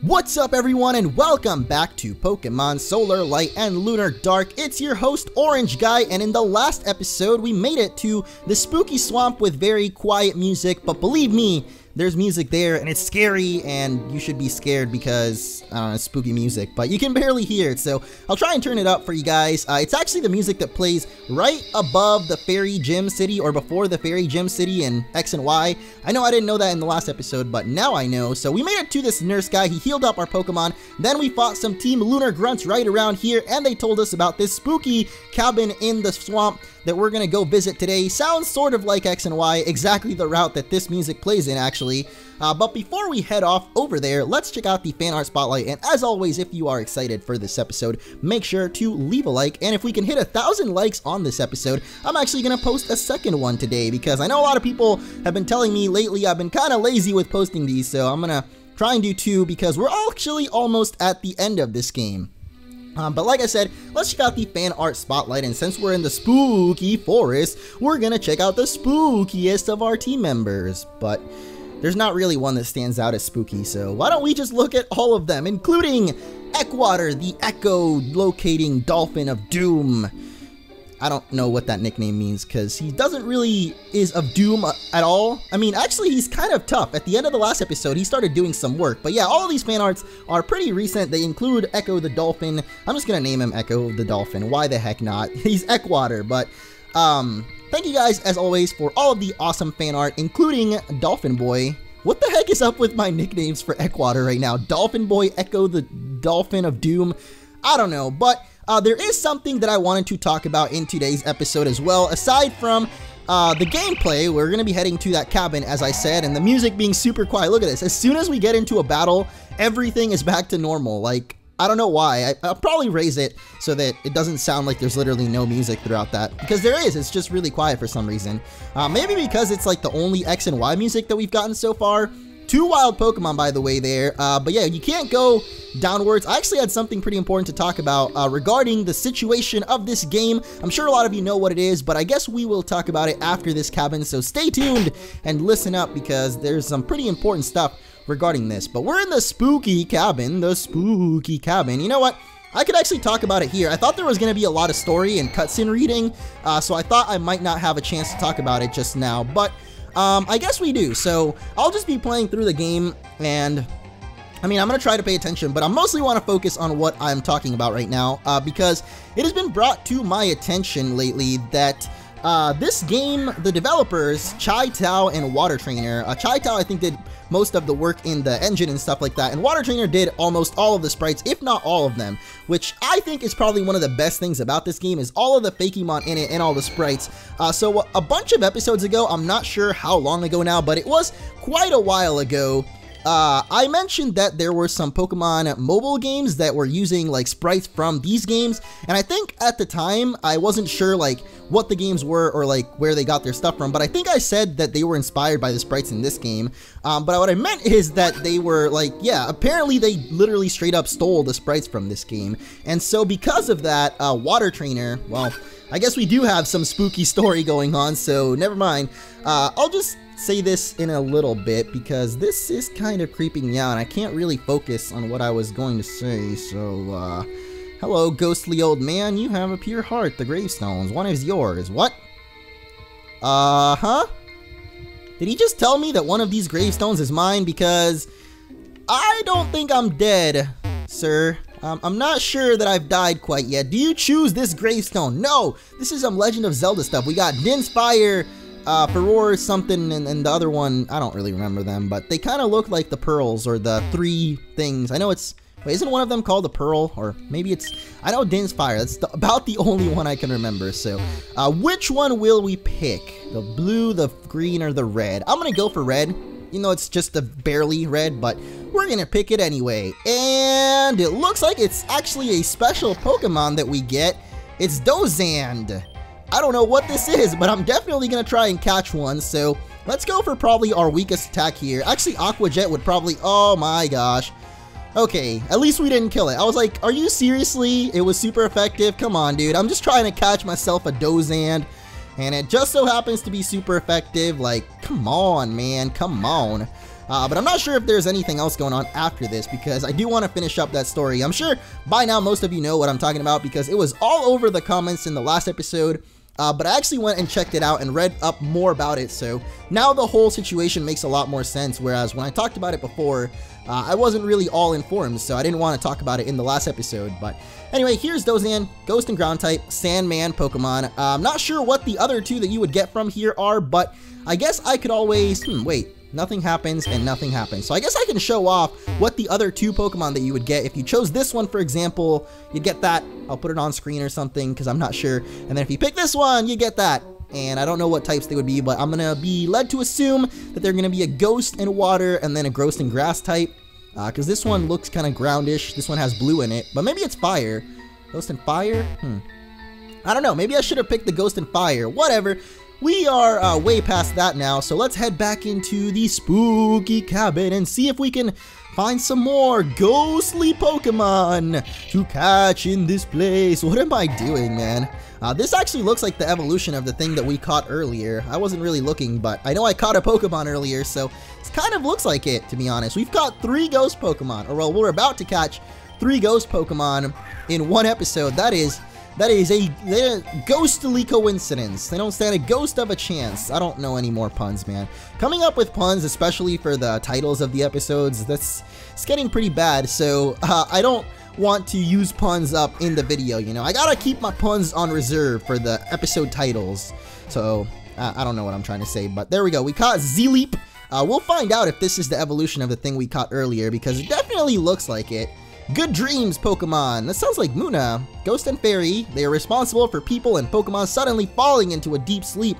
What's up everyone and welcome back to Pokemon Solar Light and Lunar Dark. It's your host Orange Guy, and in the last episode we made it to the spooky swamp with very quiet music, but believe me, there's music there and it's scary and you should be scared because, I don't know, it's spooky music, but you can barely hear it, so I'll try and turn it up for you guys. It's actually the music that plays right above the Fairy Gym City or before the Fairy Gym City in X and Y. I know I didn't know that in the last episode, but now I know. So we made it to this nurse guy, he healed up our Pokemon, then we fought some Team Lunar Grunts right around here, and they told us about this spooky cabin in the swamp that we're gonna go visit today. Sounds sort of like X and Y, exactly the route that this music plays in actually. But before we head off over there, let's check out the fan art spotlight, and as always, if you are excited for this episode, make sure to leave a like, and if we can hit 1,000 likes on this episode, I'm actually gonna post a second one today, because I know a lot of people have been telling me lately I've been kind of lazy with posting these, so I'm gonna try and do 2 because we're actually almost at the end of this game. But like I said, let's check out the fan art spotlight, and since we're in the spooky forest, we're gonna check out the spookiest of our team members. But there's not really one that stands out as spooky, so why don't we just look at all of them, including Eckwater, the echo-locating dolphin of doom. I don't know what that nickname means, because he doesn't really is of doom at all. I mean, actually, he's kind of tough. At the end of the last episode, he started doing some work. But yeah, all of these fan arts are pretty recent. They include Echo the Dolphin. I'm just going to name him Echo the Dolphin. Why the heck not? He's Eckwater, but thank you guys, as always, for all of the awesome fan art, including Dolphin Boy. What the heck is up with my nicknames for Eckwater right now? Dolphin Boy, Echo the Dolphin of Doom? I don't know, but there is something that I wanted to talk about in today's episode as well. Aside from the gameplay, we're going to be heading to that cabin, as I said, and the music being super quiet. Look at this. As soon as we get into a battle, everything is back to normal. Like, I don't know why. I'll probably raise it so that it doesn't sound like there's literally no music throughout that. Because there is. It's just really quiet for some reason. Maybe because it's like the only X and Y music that we've gotten so far. 2 wild Pokemon, by the way, there. But yeah, you can't go downwards. I actually had something pretty important to talk about regarding the situation of this game. I'm sure a lot of you know what it is, but I guess we will talk about it after this cabin. So stay tuned and listen up, because there's some pretty important stuff regarding this. But we're in the spooky cabin. The spooky cabin. You know what? I could actually talk about it here. I thought there was going to be a lot of story and cutscene reading, so I thought I might not have a chance to talk about it just now. But I guess we do, so I'll just be playing through the game, and I mean, I'm going to try to pay attention, but I mostly want to focus on what I'm talking about right now, because it has been brought to my attention lately that this game, the developers, Chai Tao and Water Trainer, Chai Tao I think did most of the work in the engine and stuff like that, and Water Trainer did almost all of the sprites, if not all of them, which I think is probably one of the best things about this game, is all of the Fakemon in it and all the sprites. So a bunch of episodes ago, I'm not sure how long ago now, but it was quite a while ago, I mentioned that there were some Pokemon mobile games that were using like sprites from these games, and I think at the time I wasn't sure like what the games were or like where they got their stuff from, but I think I said that they were inspired by the sprites in this game. But what I meant is that they were like, yeah, apparently they literally straight up stole the sprites from this game, and so because of that, Water Trainer, well, I guess we do have some spooky story going on, so never mind. I'll just say this in a little bit because this is kind of creeping me out and I can't really focus on what I was going to say. So hello, ghostly old man, you have a pure heart. The gravestones, one is yours. What? Huh? Did he just tell me that one of these gravestones is mine? Because I don't think I'm dead, sir. I'm not sure that I've died quite yet. Do you choose this gravestone? No, this is some Legend of Zelda stuff. We got Din's Fire, Furore something, and the other one, I don't really remember them, but they kind of look like the pearls, or the 3 things. I know it's, wait, isn't one of them called the pearl? Or maybe it's, I know Din's Fire, that's about the only one I can remember. So, which one will we pick? The blue, the green, or the red? I'm gonna go for red. You know, it's just a barely red, but we're gonna pick it anyway. And it looks like it's actually a special Pokemon that we get. It's Dozand. I don't know what this is, but I'm definitely going to try and catch one, so let's go for probably our weakest attack here. Actually, Aqua Jet would probably, oh my gosh. Okay, at least we didn't kill it. I was like, are you seriously? It was super effective? Come on, dude. I'm just trying to catch myself a Dozand, and it just so happens to be super effective. Like, come on, man, come on. but I'm not sure if there's anything else going on after this, because I do want to finish up that story. I'm sure by now most of you know what I'm talking about, because it was all over the comments in the last episode. But I actually went and checked it out and read up more about it, so now the whole situation makes a lot more sense, whereas when I talked about it before, I wasn't really all informed, so I didn't want to talk about it in the last episode. But anyway, here's Dozan, Ghost and Ground type, Sandman Pokemon. I'm not sure what the other two that you would get from here are, but I guess I could always, wait. Nothing happens and nothing happens. So I guess I can show off what the other two Pokemon that you would get. If you chose this one, for example, you'd get that. I'll put it on screen or something because I'm not sure. And then if you pick this one, you get that. And I don't know what types they would be, but I'm going to be led to assume that they're going to be a Ghost and Water and then a Ghost and Grass type. Because this one looks kind of groundish. This one has blue in it, but maybe it's Fire. Ghost and Fire? I don't know. Maybe I should have picked the Ghost and Fire. Whatever. We are way past that now, so let's head back into the spooky cabin and see if we can find some more ghostly Pokemon to catch in this place. What am I doing, man? This actually looks like the evolution of the thing that we caught earlier. I wasn't really looking, but I know I caught a Pokemon earlier, so it kind of looks like it, to be honest. We've caught 3 ghost Pokemon, or well, we're about to catch 3 ghost Pokemon in one episode. That is a ghostly coincidence. They don't stand a ghost of a chance. I don't know any more puns, man. Coming up with puns, especially for the titles of the episodes, it's getting pretty bad, so I don't want to use puns up in the video, you know. I gotta keep my puns on reserve for the episode titles. So, I don't know what I'm trying to say, but there we go. We caught Z-Leap. We'll find out if this is the evolution of the thing we caught earlier, because it definitely looks like it. Good Dreams Pokemon. That sounds like Muna. Ghost and Fairy. They are responsible for people and Pokemon suddenly falling into a deep sleep.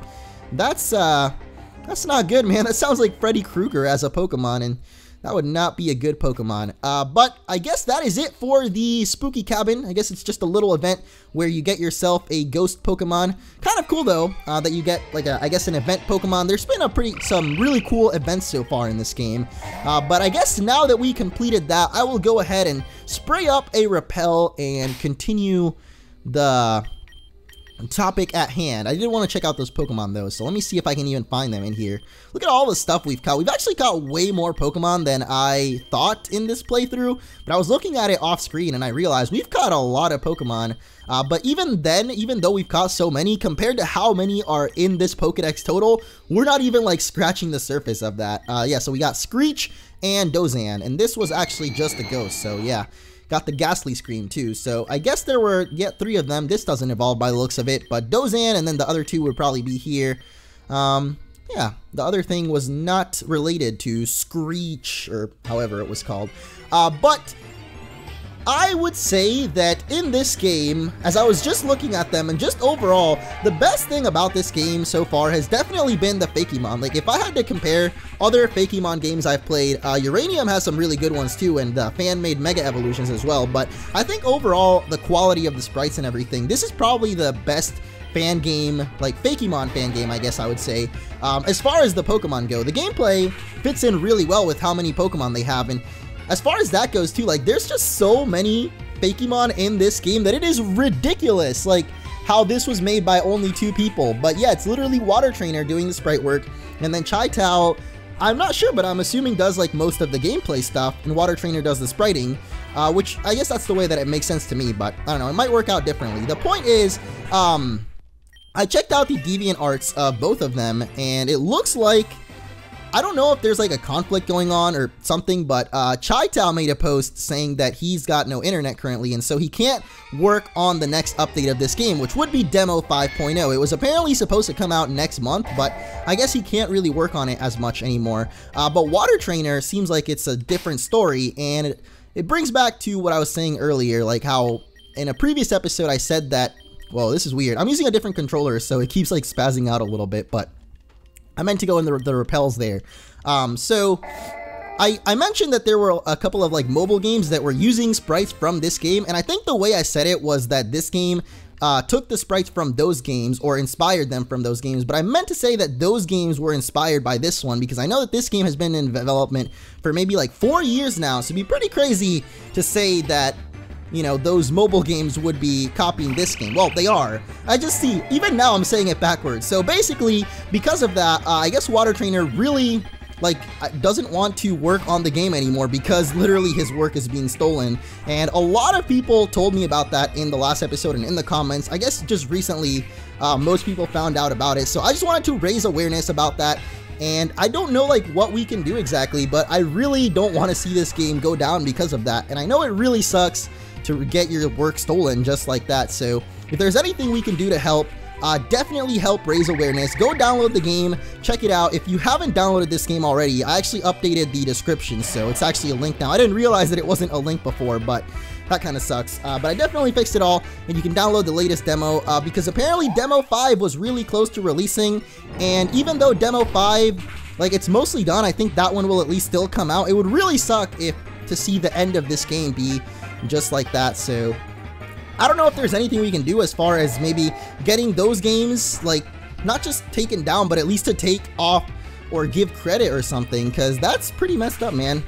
That's not good, man. That sounds like Freddy Krueger as a Pokemon, and that would not be a good Pokemon. But I guess that is it for the Spooky Cabin. I guess it's just a little event where you get yourself a ghost Pokemon. Kind of cool, though, that you get, like, I guess an event Pokemon. There's been some really cool events so far in this game. But I guess now that we completed that, I will go ahead and spray up a Repel and continue the topic at hand. I did want to check out those Pokemon though, so let me see if I can even find them in here. Look at all the stuff we've caught. We've actually caught way more Pokemon than I thought in this playthrough, but I was looking at it off screen and I realized we've caught a lot of Pokemon. But even then, even though we've caught so many, compared to how many are in this Pokedex total, we're not even like scratching the surface of that. Yeah, so we got Screech and Dozan, and this was actually just a ghost, so yeah. Got the Ghastly Scream too, so I guess there were, 3 of them. This doesn't evolve by the looks of it, but Dozan and then the other 2 would probably be here. Yeah, the other thing was not related to Screech, or however it was called. But I would say that in this game, as I was just looking at them, and just overall, the best thing about this game so far has definitely been the Fakemon. Like, if I had to compare other Fakemon games I've played, Uranium has some really good ones too, and fan-made Mega Evolutions as well, but I think overall, the quality of the sprites and everything, this is probably the best fan game, like Fakemon fan game, I guess I would say. As far as the Pokemon go, the gameplay fits in really well with how many Pokemon they have, and as far as that goes too, like, there's just so many Fakemon in this game that it is ridiculous, like, how this was made by only 2 people. But yeah, it's literally Water Trainer doing the sprite work, and then Chai-Tao, I'm not sure, but I'm assuming does, like, most of the gameplay stuff, and Water Trainer does the spriting, which I guess that's the way that it makes sense to me, but I don't know, it might work out differently. The point is, I checked out the deviant arts of both of them, and it looks like, I don't know if there's like a conflict going on or something, but Chai-Tao made a post saying that he's got no internet currently, and so he can't work on the next update of this game, which would be Demo 5.0. It was apparently supposed to come out next month, but I guess he can't really work on it as much anymore. But Water Trainer seems like it's a different story, and it brings back to what I was saying earlier, like how in a previous episode I said that, whoa, this is weird. I'm using a different controller, so it keeps like spazzing out a little bit, but I meant to go in the repels there. So I mentioned that there were a couple of like mobile games that were using sprites from this game, and I think the way I said it was that this game took the sprites from those games or inspired them from those games, but I meant to say that those games were inspired by this one, because I know that this game has been in development for maybe like 4 years now, so it'd be pretty crazy to say that, you know, those mobile games would be copying this game. Well, they are. I just see, even now I'm saying it backwards. So basically, because of that, I guess Water Trainer really like doesn't want to work on the game anymore because literally his work is being stolen. And a lot of people told me about that in the last episode and in the comments. I guess just recently most people found out about it, so I just wanted to raise awareness about that. And I don't know like what we can do exactly, but I really don't want to see this game go down because of that. And I know it really sucks to get your work stolen just like that. So if there's anything we can do to help, definitely help raise awareness. Go download the game, check it out. If you haven't downloaded this game already, I actually updated the description, so it's actually a link now. I didn't realize that it wasn't a link before, but that kind of sucks. But I definitely fixed it all, and you can download the latest demo, because apparently Demo 5 was really close to releasing, and even though Demo 5, like, it's mostly done, I think that one will at least still come out. It would really suck to see the end of this game be just like that, so I don't know if there's anything we can do as far as maybe getting those games, like, not just taken down, but at least to take off or give credit or something, because that's pretty messed up, man.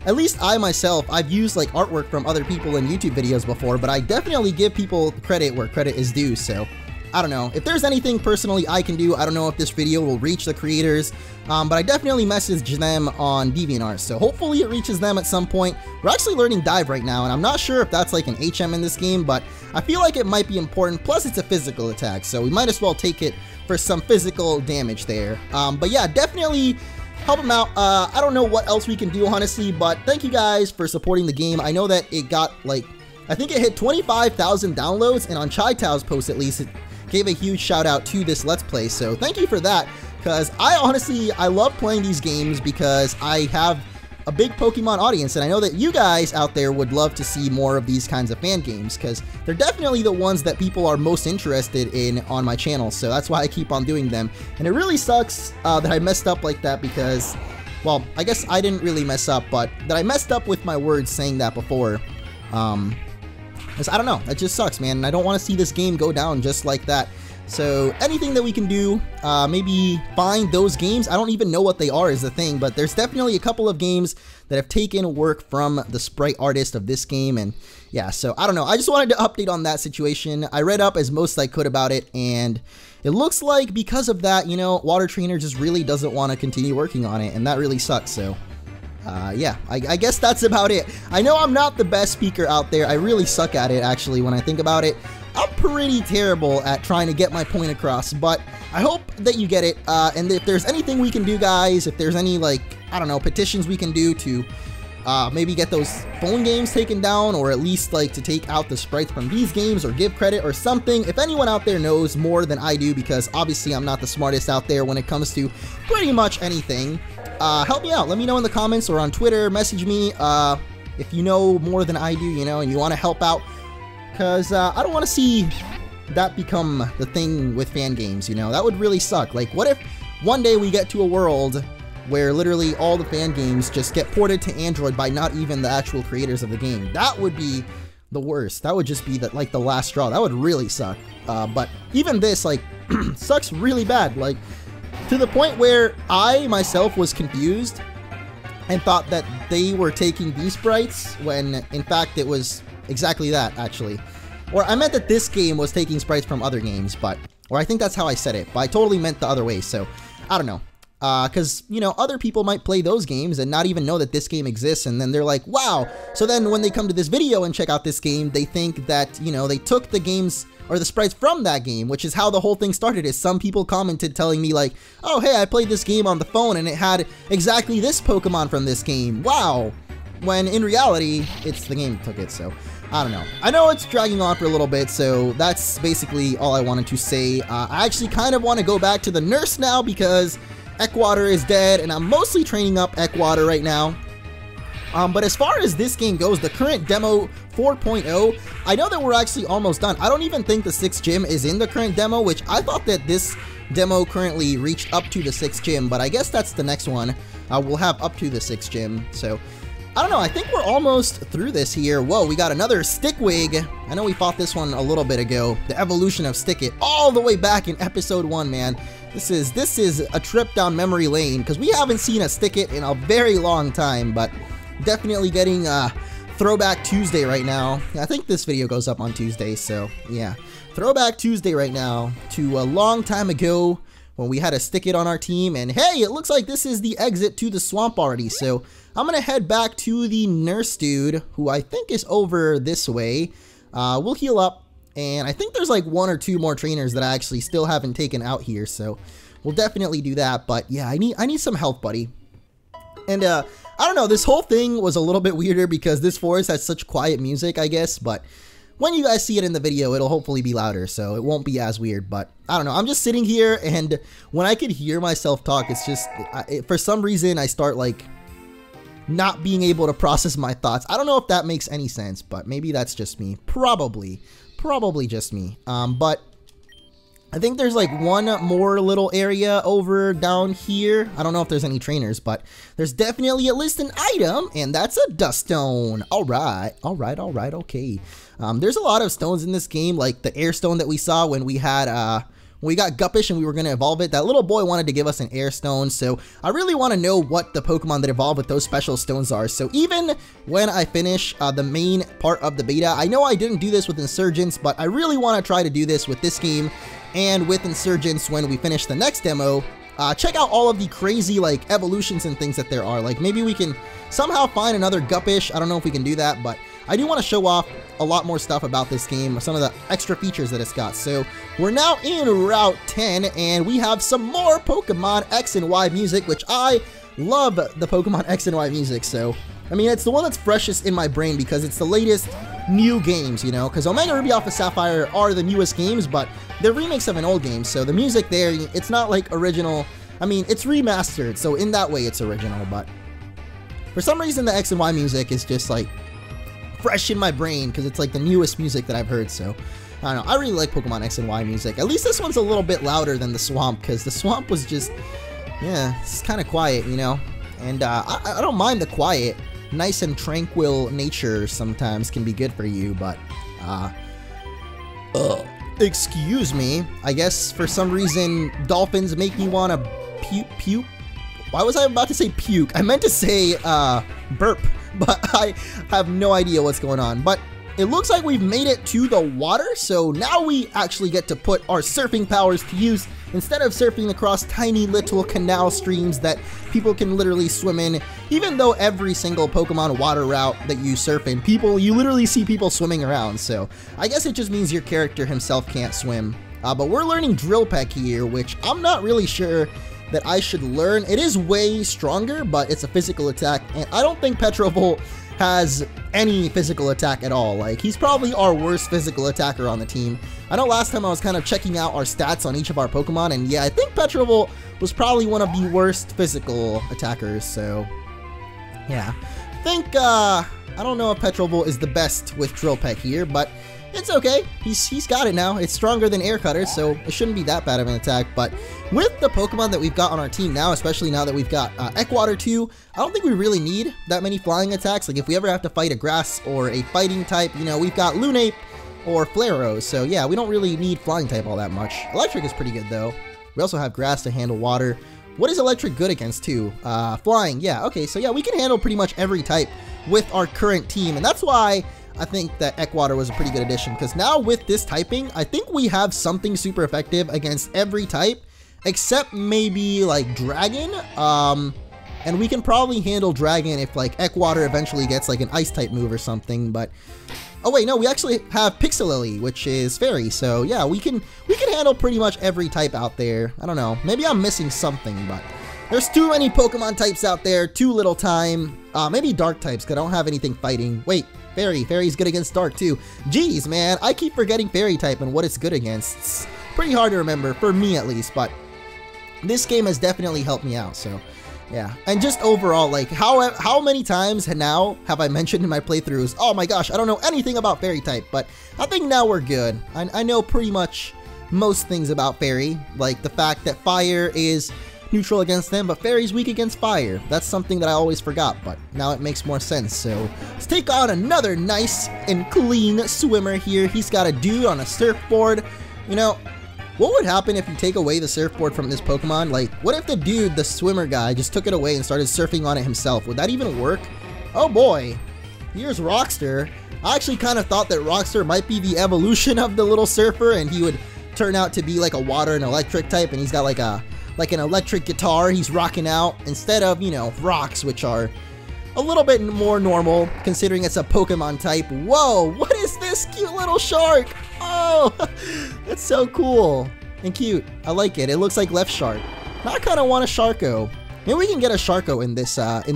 At least I myself, I've used, like, artwork from other people in YouTube videos before, but I definitely give people credit where credit is due, so I don't know. If there's anything personally I can do, I don't know if this video will reach the creators, but I definitely messaged them on DeviantArt, so hopefully it reaches them at some point. We're actually learning Dive right now, and I'm not sure if that's like an HM in this game, but I feel like it might be important. Plus, it's a physical attack, so we might as well take it for some physical damage there. But yeah, definitely help them out. I don't know what else we can do, honestly, but thank you guys for supporting the game. I know that it got, like, I think it hit 25,000 downloads, and on Chai Tao's post, at least, it gave a huge shout out to this Let's Play, so thank you for that, because I love playing these games because I have a big Pokemon audience, and I know that you guys out there would love to see more of these kinds of fan games, because they're definitely the ones that people are most interested in on my channel, so that's why I keep on doing them. And it really sucks that I messed up like that because, well, I guess I didn't really mess up, but that I messed up with my words saying that before. I don't know, that just sucks, man, and I don't want to see this game go down just like that. So anything that we can do, maybe find those games. I don't even know what they are is the thing, but there's definitely a couple of games that have taken work from the sprite artist of this game, and yeah, so I don't know. I just wanted to update on that situation. I read up as most I could about it, and it looks like because of that, you know, Water Trainer just really doesn't want to continue working on it, and that really sucks, so yeah, I guess that's about it. I know I'm not the best speaker out there. I really suck at it, actually, when I think about it. I'm pretty terrible at trying to get my point across, but I hope that you get it, and if there's anything we can do, guys, if there's any, like, I don't know, petitions we can do to maybe get those phone games taken down, or at least, like, to take out the sprites from these games, or give credit or something. If anyone out there knows more than I do, because obviously I'm not the smartest out there when it comes to pretty much anything, help me out. Let me know in the comments or on Twitter. Message me if you know more than I do, you know, and you want to help out, because I don't want to see that become the thing with fan games, you know. That would really suck. Like, what if one day we get to a world where literally all the fan games just get ported to Android by not even the actual creators of the game? That would be the worst. That would just be the last straw. That would really suck. But even this, like, sucks really bad. Like, to the point where I myself was confused and thought that they were taking these sprites when in fact it was exactly that, actually. Or I meant that this game was taking sprites from other games, or I think that's how I said it, but I totally meant the other way, so I don't know. Because, you know, other people might play those games and not even know that this game exists, and then they're like, wow. So then when they come to this video and check out this game, they think that, you know, they took the games or the sprites from that game, which is how the whole thing started. Is some people commented telling me like, oh, hey, I played this game on the phone and it had exactly this Pokemon from this game. Wow. When in reality, it's the game that took it, so I don't know. I know it's dragging on for a little bit, so that's basically all I wanted to say. I actually kind of want to go back to the nurse now because Eckwater is dead, and I'm mostly training up Eckwater right now. But as far as this game goes, the current demo 4.0, I know that we're actually almost done. I don't even think the 6th gym is in the current demo, which I thought that this demo currently reached up to the 6th gym, but I guess that's the next one. We'll have up to the 6th gym, so I don't know, I think we're almost through this here. Whoa, we got another Stickwig. I know we fought this one a little bit ago. The evolution of Stickit, all the way back in episode 1, man. This is a trip down memory lane, because we haven't seen a Stickit in a very long time, but definitely getting Throwback Tuesday right now. I think this video goes up on Tuesday, so yeah. Throwback Tuesday right now to a long time ago when we had to stick it on our team. And hey, it looks like this is the exit to the swamp already. So I'm going to head back to the nurse dude, who I think is over this way. We'll heal up. And I think there's like 1 or 2 more trainers that I actually still haven't taken out here. So we'll definitely do that. But yeah, I need some health, buddy. And I don't know, this whole thing was a little bit weirder because this forest has such quiet music, I guess. But when you guys see it in the video, it'll hopefully be louder, so it won't be as weird. But I don't know, I'm just sitting here, and when I could hear myself talk, it's just, for some reason, I start like not being able to process my thoughts. I don't know if that makes any sense, but maybe that's just me. Probably just me. But I think there's like one more little area over down here. I don't know if there's any trainers, but there's definitely at least an item, and that's a dust stone. All right, okay. There's a lot of stones in this game, like the air stone that we saw when we had when we got Guppish and we were going to evolve it. That little boy wanted to give us an air stone, so I really want to know what the Pokemon that evolve with those special stones are. So even when I finish the main part of the beta, I know I didn't do this with Insurgents, but I really want to try to do this with this game and with Insurgents when we finish the next demo. Check out all of the crazy like evolutions and things that there are. Like maybe we can somehow find another Guppish. I don't know if we can do that, but I do want to show off a lot more stuff about this game, some of the extra features that it's got. So we're now in Route 10, and we have some more Pokemon X and Y music, which I love the Pokemon X and Y music. So, I mean, it's the one that's freshest in my brain because it's the latest new games, you know, because Omega Ruby Alpha Sapphire are the newest games, but they're remakes of an old game. So the music there, it's not like original. I mean, it's remastered, so in that way it's original, but for some reason the X and Y music is just like fresh in my brain because it's like the newest music that I've heard. So I don't know, I really like Pokemon X and Y music. At least this one's a little bit louder than the swamp, because the swamp was just, yeah, it's kind of quiet, you know. And I don't mind the quiet. Nice and tranquil nature sometimes can be good for you, but excuse me, I guess for some reason dolphins make me want to puke. Why was I about to say puke? I meant to say burp, but I have no idea what's going on. But it looks like we've made it to the water, so now we actually get to put our surfing powers to use instead of surfing across tiny little canal streams that people can literally swim in. Even though every single Pokemon water route that you surf in, you literally see people swimming around, so I guess it just means your character himself can't swim. But we're learning Drill Peck here, which I'm not really sure that I should learn. It is way stronger, but it's a physical attack, and I don't think Petrovolt has any physical attack at all. Like, he's probably our worst physical attacker on the team. I know last time I was kind of checking out our stats on each of our Pokemon, and yeah, I think Petrovolt was probably one of the worst physical attackers, so yeah. I think, I don't know if Petrovolt is the best with Drill Peck here, but it's okay. He's got it now. It's stronger than Air Cutter, so it shouldn't be that bad of an attack. But with the Pokemon that we've got on our team now, especially now that we've got Eckwater 2, I don't think we really need that many flying attacks. Like, if we ever have to fight a grass or a fighting type, you know, we've got Lunape or Flarose. So yeah, we don't really need flying type all that much. Electric is pretty good though. We also have grass to handle water. What is electric good against too? Flying, yeah, okay, so yeah, we can handle pretty much every type with our current team, and that's why I think that Eckwater was a pretty good addition, because now with this typing, I think we have something super effective against every type, except maybe like Dragon, and we can probably handle Dragon if like Eckwater eventually gets like an Ice type move or something, but oh wait, no, we actually have Pixelily, which is Fairy, so yeah, we can handle pretty much every type out there. I don't know, maybe I'm missing something, but there's too many Pokemon types out there, too little time. Maybe Dark types, because I don't have anything fighting. Wait, Fairy's good against Dark too. Jeez, man, I keep forgetting Fairy type and what it's good against. It's pretty hard to remember, for me at least, but this game has definitely helped me out, so yeah. And just overall, like, how many times now have I mentioned in my playthroughs, oh my gosh, I don't know anything about Fairy type, but I think now we're good. I know pretty much most things about Fairy, like the fact that Fire is neutral against them, but Fairy's weak against Fire. That's something that I always forgot, but now it makes more sense. So let's take on another nice and clean swimmer here. He's got a dude on a surfboard. You know, what would happen if you take away the surfboard from this Pokemon? Like, what if the dude, the swimmer guy, just took it away and started surfing on it himself? Would that even work? Oh boy, here's Rockster. I actually kind of thought that Rockster might be the evolution of the little surfer, and he would turn out to be like a water and electric type, and he's got like an electric guitar he's rocking out instead of, you know, rocks, which are a little bit more normal considering it's a Pokemon type. Whoa, what is this cute little shark? Oh, that's so cool and cute. I like it. It looks like Left Shark. Now I kind of want a Sharko. Maybe we can get a Sharko in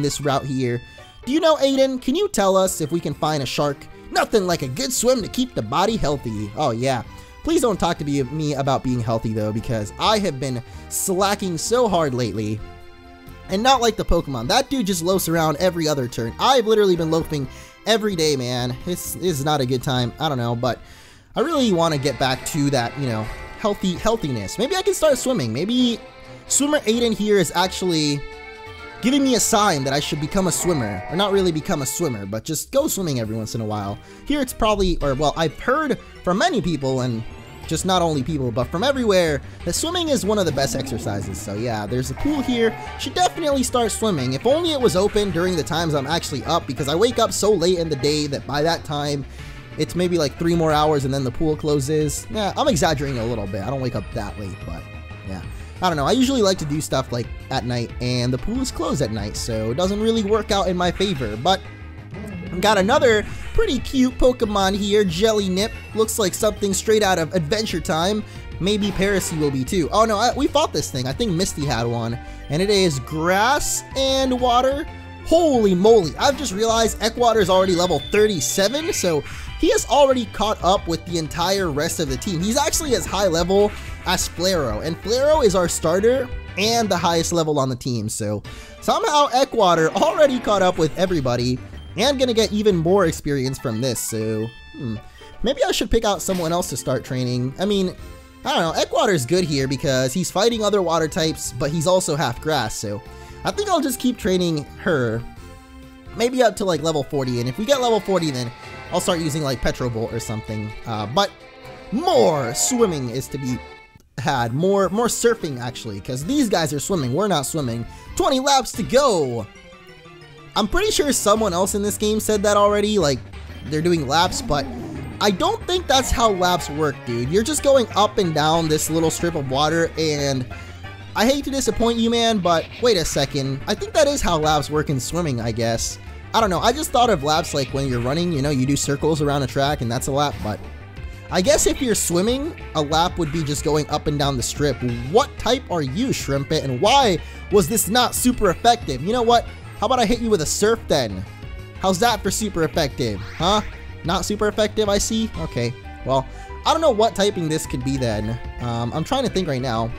this route here. Do you know, Aiden? Can you tell us if we can find a shark? Nothing like a good swim to keep the body healthy. Oh yeah. Please don't talk to me about being healthy though, because I have been slacking so hard lately. And not like the Pokemon. That dude just loafs around every other turn. I've literally been loafing every day, man. This is not a good time. I don't know, but I really want to get back to that, you know, healthiness. Maybe I can start swimming. Maybe Swimmer Aiden here is actually giving me a sign that I should become a swimmer. Or not really become a swimmer, but just go swimming every once in a while. Here it's probably, or well, I've heard from many people, and just not only people, but from everywhere, that swimming is one of the best exercises. So yeah, there's a pool here. Should definitely start swimming. If only it was open during the times I'm actually up, because I wake up so late in the day that by that time, it's maybe like 3 more hours and then the pool closes. Yeah, I'm exaggerating a little bit. I don't wake up that late, but yeah. I don't know. I usually like to do stuff like at night, and the pool is closed at night, so it doesn't really work out in my favor. But got another pretty cute Pokemon here, Jelly Nip. Looks like something straight out of Adventure Time. Maybe Parasy will be too. Oh no, we fought this thing. I think Misty had one. And it is Grass and Water. Holy moly, I've just realized Eckwater is already level 37, so he has already caught up with the entire rest of the team. He's actually as high level as Flaro, and Flaro is our starter and the highest level on the team, so somehow Eckwater already caught up with everybody and gonna get even more experience from this, so maybe I should pick out someone else to start training. I mean, I don't know, Eckwater's good here because he's fighting other water types, but he's also half grass, so I think I'll just keep training her, maybe up to like level 40, and if we get level 40, then I'll start using like Petrobolt or something. But more swimming is to be had, more surfing actually, because these guys are swimming, we're not swimming. 20 laps to go. I'm pretty sure someone else in this game said that already, like they're doing laps, but I don't think that's how laps work, dude. You're just going up and down this little strip of water, and I hate to disappoint you, man, but wait a second. I think that is how laps work in swimming, I guess. I don't know, I just thought of laps like when you're running, you know, you do circles around a track and that's a lap, but I guess if you're swimming, a lap would be just going up and down the strip. What type are you, Shrimpet, and why was this not super effective? You know what? How about I hit you with a surf then? How's that for super effective? Huh? Not super effective, I see? Okay, well, I don't know what typing this could be then. I'm trying to think right now.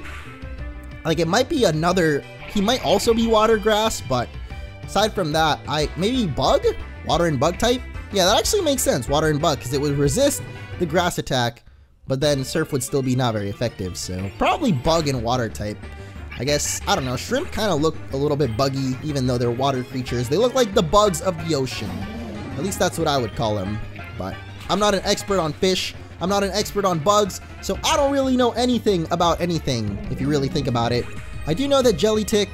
Like, it might be another, he might also be water grass, but aside from that, maybe bug? Water and bug type? Yeah, that actually makes sense, water and bug, because it would resist the grass attack, but then surf would still be not very effective, so probably bug and water type. I guess, I don't know, shrimp kind of look a little bit buggy, even though they're water creatures. They look like the bugs of the ocean. At least that's what I would call them, but I'm not an expert on fish. I'm not an expert on bugs, so I don't really know anything about anything, if you really think about it. I do know that Jellytick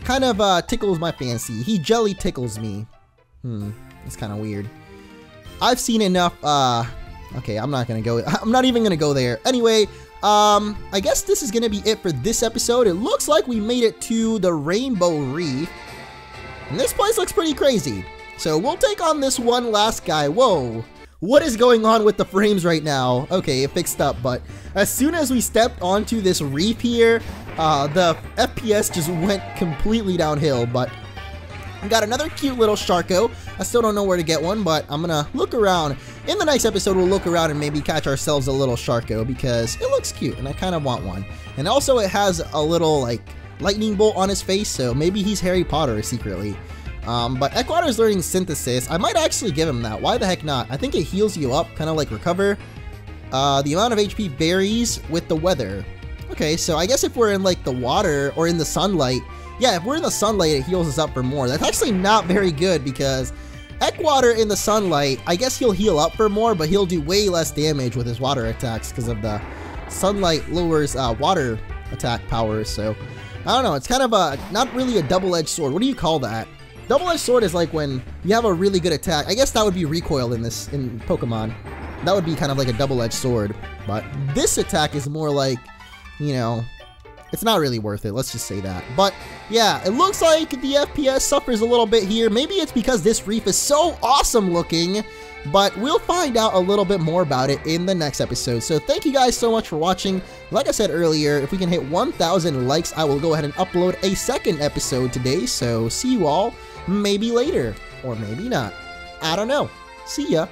kind of tickles my fancy. He jelly tickles me. It's kind of weird. I've seen enough, okay, I'm not even gonna go there. Anyway, I guess this is gonna be it for this episode. It looks like we made it to the Rainbow Reef, and this place looks pretty crazy. So we'll take on this one last guy. Whoa. What is going on with the frames right now? Okay, it fixed up, but as soon as we stepped onto this reef here, the FPS just went completely downhill, but I got another cute little Sharko. I still don't know where to get one, but I'm gonna look around. In the next episode, we'll look around and maybe catch ourselves a little Sharko because it looks cute and I kind of want one. And also it has a little like lightning bolt on his face, so maybe he's Harry Potter secretly. But Eckwater is learning Synthesis. I might actually give him that. Why the heck not? I think it heals you up, kind of like Recover. The amount of HP varies with the weather. Okay, so I guess if we're in like the water or in the sunlight, yeah, if we're in the sunlight, it heals us up for more. That's actually not very good because Eckwater in the sunlight, I guess he'll heal up for more, but he'll do way less damage with his water attacks because of the sunlight lowers water attack powers. So I don't know. It's kind of not really a double-edged sword. What do you call that? Double-edged sword is like when you have a really good attack. I guess that would be recoil in Pokemon. that would be kind of like a double-edged sword. But this attack is more like, you know, it's not really worth it, let's just say that. But yeah, it looks like the FPS suffers a little bit here. Maybe it's because this reef is so awesome looking, but we'll find out a little bit more about it in the next episode. So thank you guys so much for watching. Like I said earlier, if we can hit 1,000 likes, I will go ahead and upload a second episode today. So see you all maybe later, or maybe not. I don't know. See ya.